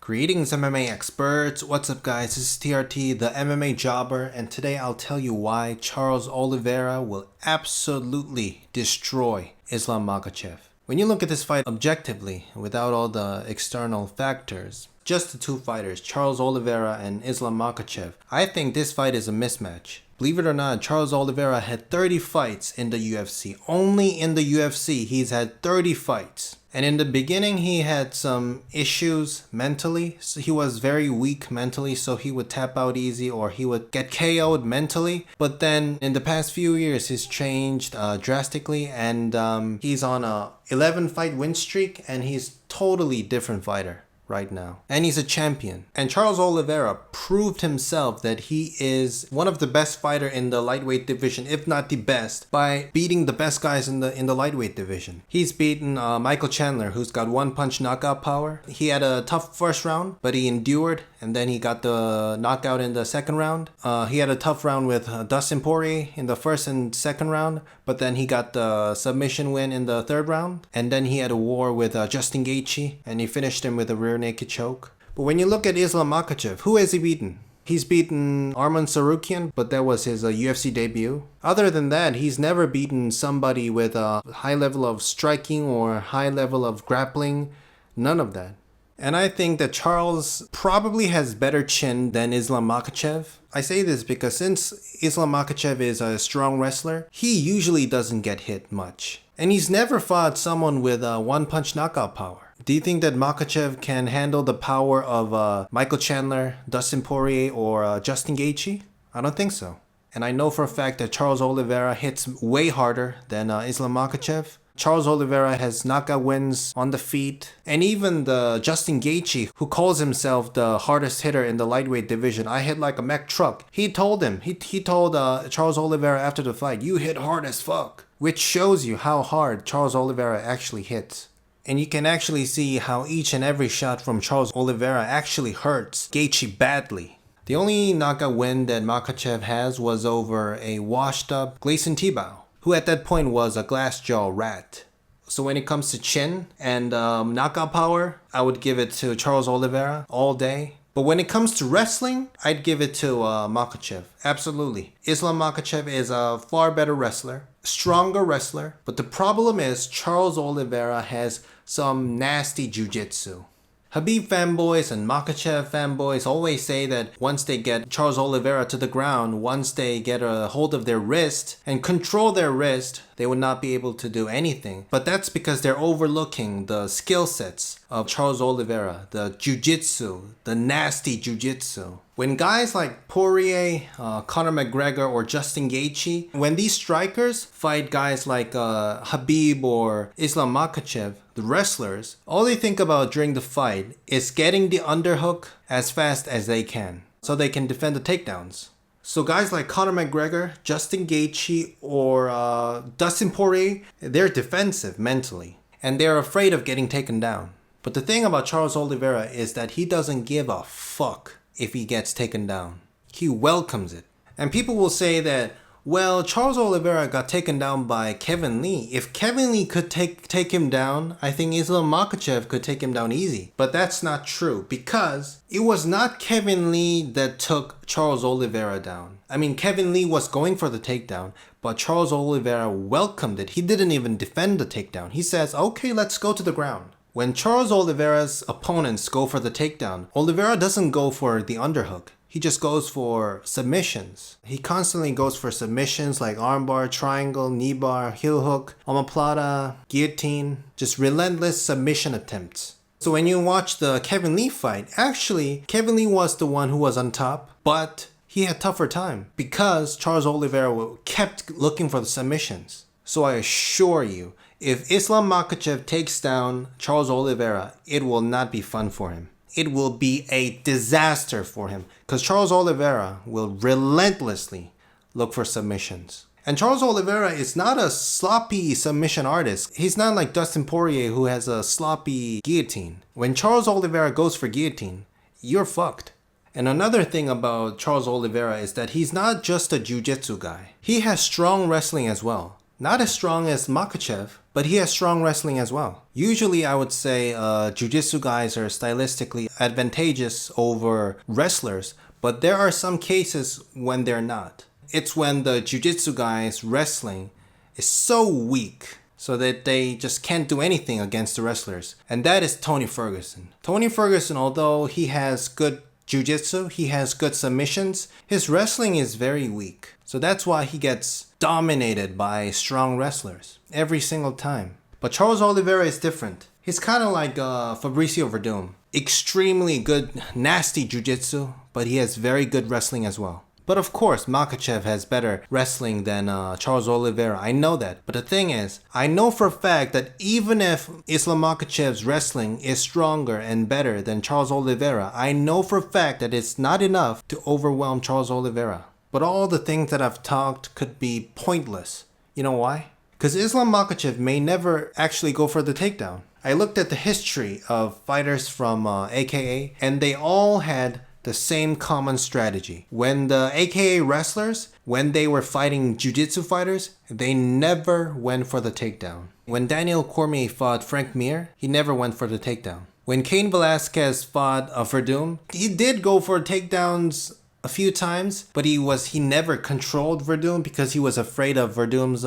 Greetings MMA experts, what's up guys, this is TRT, the MMA jobber, and today I'll tell you why Charles Oliveira will absolutely destroy Islam Makhachev. When you look at this fight objectively, without all the external factors, just the two fighters, Charles Oliveira and Islam Makhachev, I think this fight is a mismatch. Believe it or not, Charles Oliveira had 30 fights in the UFC. Only in the UFC, he's had 30 fights. And in the beginning, he had some issues mentally. So he was very weak mentally, so he would tap out easy or he would get KO'd mentally. But then in the past few years, he's changed drastically, and he's on a 11 fight win streak, and he's totally different fighter right now. And he's a champion. And Charles Oliveira proved himself that he is one of the best fighter in the lightweight division, if not the best, by beating the best guys in the lightweight division. He's beaten Michael Chandler, who's got one punch knockout power. He had a tough first round, but he endured, and then he got the knockout in the second round. He had a tough round with Dustin Poirier in the first and second round, but then he got the submission win in the third round. And then he had a war with Justin Gaethje, and he finished him with a rear naked choke. But when you look at Islam Makhachev, who has he beaten? He's beaten Arman Tsarukyan, but that was his UFC debut. Other than that, he's never beaten somebody with a high level of striking or high level of grappling. None of that. And I think that Charles probably has better chin than Islam Makhachev. I say this because since Islam Makhachev is a strong wrestler, he usually doesn't get hit much. And he's never fought someone with a one-punch knockout power. Do you think that Makhachev can handle the power of Michael Chandler, Dustin Poirier, or Justin Gaethje? I don't think so. And I know for a fact that Charles Oliveira hits way harder than Islam Makhachev. Charles Oliveira has knockout wins on the feet. And even the Justin Gaethje, who calls himself the hardest hitter in the lightweight division, I hit like a Mack truck. He told him, he told Charles Oliveira after the fight, you hit hard as fuck. Which shows you how hard Charles Oliveira actually hits. And you can actually see how each and every shot from Charles Oliveira actually hurts Gaethje badly. The only knockout win that Makhachev has was over a washed up Gleison Tibau, who at that point was a glass jaw rat. So when it comes to chin and knockout power, I would give it to Charles Oliveira all day. But when it comes to wrestling, I'd give it to Makhachev. Absolutely. Islam Makhachev is a far better wrestler, stronger wrestler. But the problem is Charles Oliveira has some nasty jiu-jitsu. Khabib fanboys and Makhachev fanboys always say that once they get Charles Oliveira to the ground, once they get a hold of their wrist and control their wrist, they would not be able to do anything. But that's because they're overlooking the skill sets of Charles Oliveira, the jiu-jitsu, the nasty jiu-jitsu. When guys like Poirier, Conor McGregor, or Justin Gaethje, when these strikers fight guys like Khabib or Islam Makhachev, the wrestlers, all they think about during the fight is getting the underhook as fast as they can, so they can defend the takedowns. So guys like Conor McGregor, Justin Gaethje, or Dustin Poirier, they're defensive mentally, and they're afraid of getting taken down. But the thing about Charles Oliveira is that he doesn't give a fuck if he gets taken down. He welcomes it. And people will say that, well, Charles Oliveira got taken down by Kevin Lee. If Kevin Lee could take him down, I think Islam Makhachev could take him down easy. But that's not true, because it was not Kevin Lee that took Charles Oliveira down. I mean, Kevin Lee was going for the takedown, but Charles Oliveira welcomed it. He didn't even defend the takedown. He says, okay, let's go to the ground. When Charles Oliveira's opponents go for the takedown, Oliveira doesn't go for the underhook. He just goes for submissions. He constantly goes for submissions like armbar, triangle, knee bar, heel hook, omoplata, guillotine, just relentless submission attempts. So when you watch the Kevin Lee fight, actually, Kevin Lee was the one who was on top, but he had tougher time because Charles Oliveira kept looking for the submissions. So I assure you, if Islam Makhachev takes down Charles Oliveira, it will not be fun for him. It will be a disaster for him because Charles Oliveira will relentlessly look for submissions. And Charles Oliveira is not a sloppy submission artist. He's not like Dustin Poirier, who has a sloppy guillotine. When Charles Oliveira goes for guillotine, you're fucked. And another thing about Charles Oliveira is that he's not just a jiu-jitsu guy. He has strong wrestling as well. Not as strong as Makhachev, but he has strong wrestling as well. Usually I would say jiu-jitsu guys are stylistically advantageous over wrestlers, but there are some cases when they're not. It's when the jiu-jitsu guys wrestling is so weak so that they just can't do anything against the wrestlers. And that is Tony Ferguson. Tony Ferguson, although he has good jiu-jitsu, he has good submissions, his wrestling is very weak. So that's why he gets dominated by strong wrestlers every single time. But Charles Oliveira is different. He's kind of like Fabricio Verdum. Extremely good, nasty jiu-jitsu, but he has very good wrestling as well. But of course, Makhachev has better wrestling than Charles Oliveira. I know that. But the thing is, I know for a fact that even if Islam Makhachev's wrestling is stronger and better than Charles Oliveira, I know for a fact that it's not enough to overwhelm Charles Oliveira. But all the things that I've talked could be pointless. You know why? Because Islam Makhachev may never actually go for the takedown. I looked at the history of fighters from AKA, and they all had the same common strategy. When the AKA wrestlers, when they were fighting jiu-jitsu fighters, they never went for the takedown. When Daniel Cormier fought Frank Mir, he never went for the takedown. When Cain Velasquez fought Verdum, he did go for takedowns a few times, but he never controlled Verdum because he was afraid of Verdum's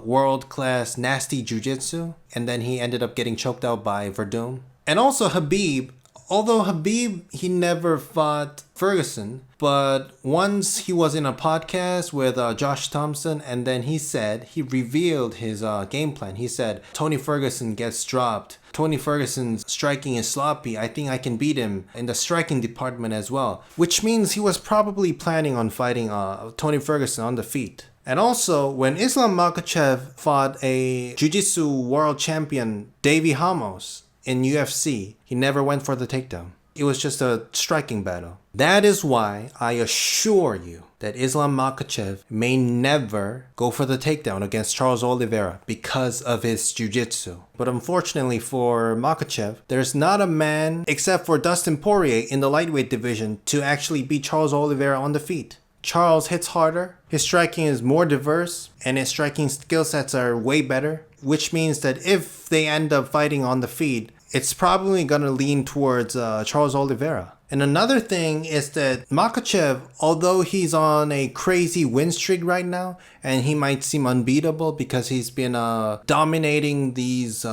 world-class nasty jiu-jitsu, and then he ended up getting choked out by Verdum. And also Khabib, although Khabib, he never fought Ferguson, but once he was in a podcast with Josh Thompson, and then he revealed his game plan. He said, Tony Ferguson gets dropped. Tony Ferguson's striking is sloppy. I think I can beat him in the striking department as well. Which means he was probably planning on fighting Tony Ferguson on the feet. And also, when Islam Makhachev fought a jiu-jitsu world champion, Davey Ramos, in UFC, he never went for the takedown. It was just a striking battle. That is why I assure you that Islam Makhachev may never go for the takedown against Charles Oliveira because of his jiu-jitsu. But unfortunately for Makhachev, there's not a man except for Dustin Poirier in the lightweight division to actually beat Charles Oliveira on the feet. Charles hits harder, his striking is more diverse, and his striking skill sets are way better, which means that if they end up fighting on the feet, it's probably going to lean towards Charles Oliveira. And another thing is that Makhachev, although he's on a crazy win streak right now, and he might seem unbeatable because he's been dominating these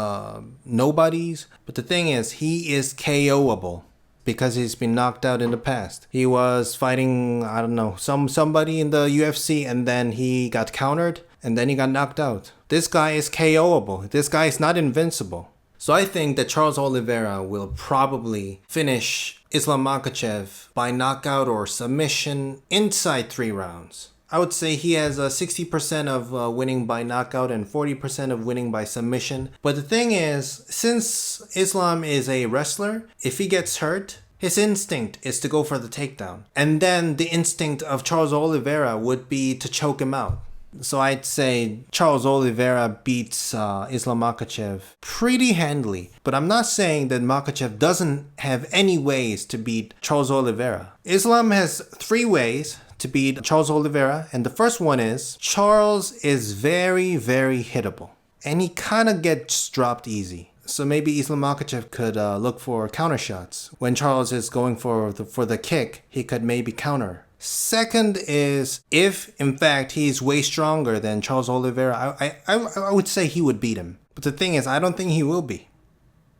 nobodies, but the thing is, he is KOable because he's been knocked out in the past. He was fighting, I don't know, somebody in the UFC, and then he got countered, and then he got knocked out. This guy is KOable. This guy is not invincible. So I think that Charles Oliveira will probably finish Islam Makhachev by knockout or submission inside 3 rounds. I would say he has 60% of winning by knockout and 40% of winning by submission. But the thing is, since Islam is a wrestler, if he gets hurt, his instinct is to go for the takedown. And then the instinct of Charles Oliveira would be to choke him out. So I'd say Charles Oliveira beats Islam Makhachev pretty handily. But I'm not saying that Makhachev doesn't have any ways to beat Charles Oliveira. Islam has 3 ways to beat Charles Oliveira. And the first one is Charles is very, very hittable. And he kind of gets dropped easy. So maybe Islam Makhachev could look for counter shots. When Charles is going for the kick, he could maybe counter. Second is, if in fact he's way stronger than Charles Oliveira, I would say he would beat him. But the thing is, I don't think he will be.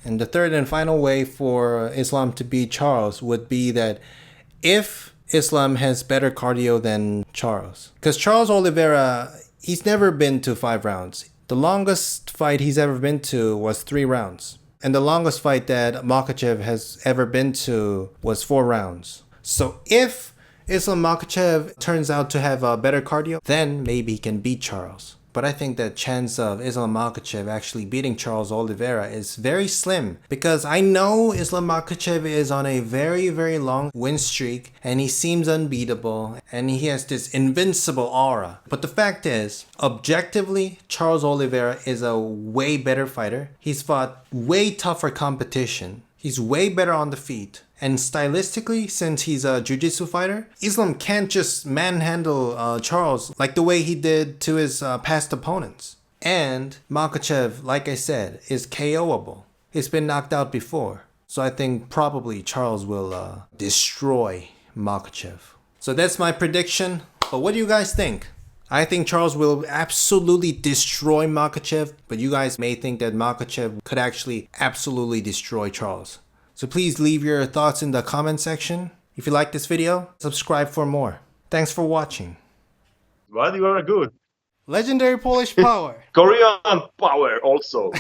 And the third and final way for Islam to beat Charles would be that if Islam has better cardio than Charles. Because Charles Oliveira, he's never been to 5 rounds. The longest fight he's ever been to was 3 rounds. And the longest fight that Makhachev has ever been to was 4 rounds. So if Islam Makhachev turns out to have a better cardio, then maybe he can beat Charles. But I think the chance of Islam Makhachev actually beating Charles Oliveira is very slim. Because I know Islam Makhachev is on a very, very long win streak. And he seems unbeatable. And he has this invincible aura. But the fact is, objectively, Charles Oliveira is a way better fighter. He's fought way tougher competition. He's way better on the feet. And stylistically, since he's a jiu-jitsu fighter, Islam can't just manhandle Charles like the way he did to his past opponents. And Makhachev, like I said, is KOable. He's been knocked out before. So I think probably Charles will destroy Makhachev. So that's my prediction. But what do you guys think? I think Charles will absolutely destroy Makhachev, but you guys may think that Makhachev could actually absolutely destroy Charles. So please leave your thoughts in the comment section. If you like this video, subscribe for more. Thanks for watching. But you are good. Legendary Polish power. Korean power also.